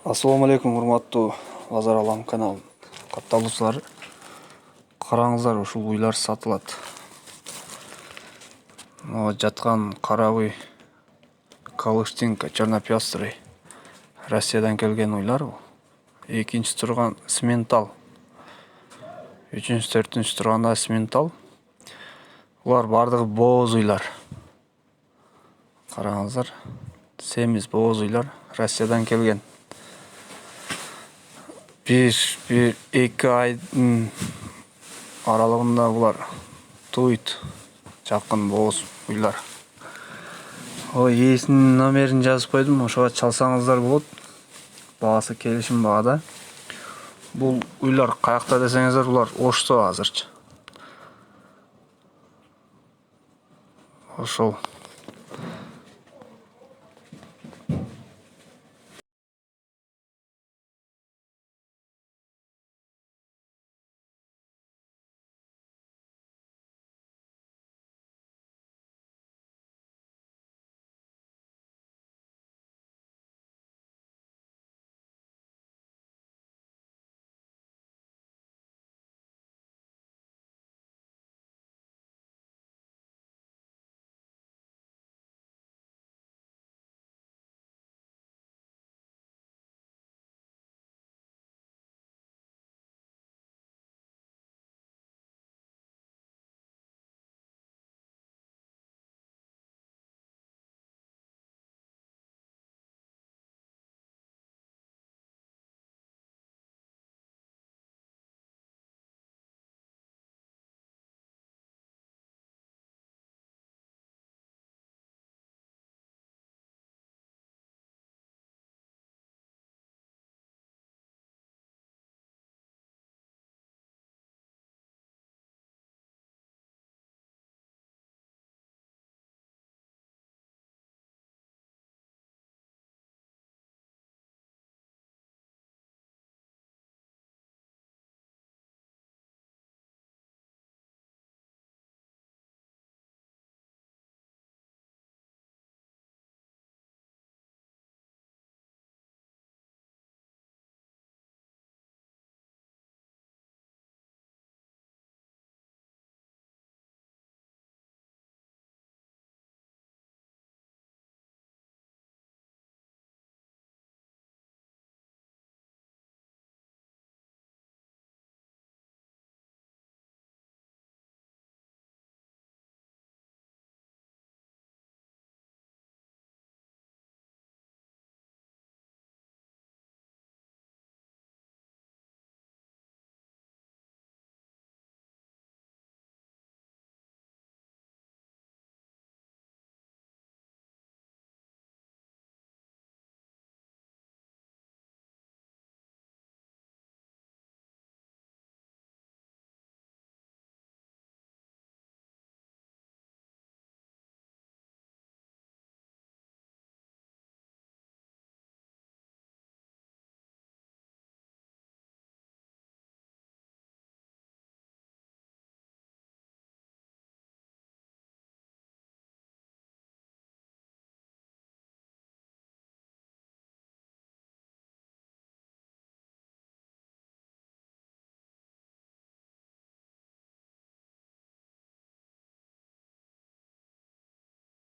Ассаламу алейкум, урматтуу Базар Алам канал катталуучулары. Караңыздар, ушул уйлар сатылат. Мына жаткан карабый Калыштинка чернопестрый Россиядан келген уйлар бул. Экинчи турган Симментал. Үчүнчү, төртүнчү турганда Симментал. Булар бардыгы бооз уйлар. Караңыздар, семиз бооз уйлар Россиядан келген. Эки айдын аралыгында булар туйт жакын бооз уйлар. Ээсинин номерин жазып койдум, ошого чалсаңыздар болот. Баасы келишим баада. Бул уйлар каякта десеңиздер, булар Ошто азырчы. Ошол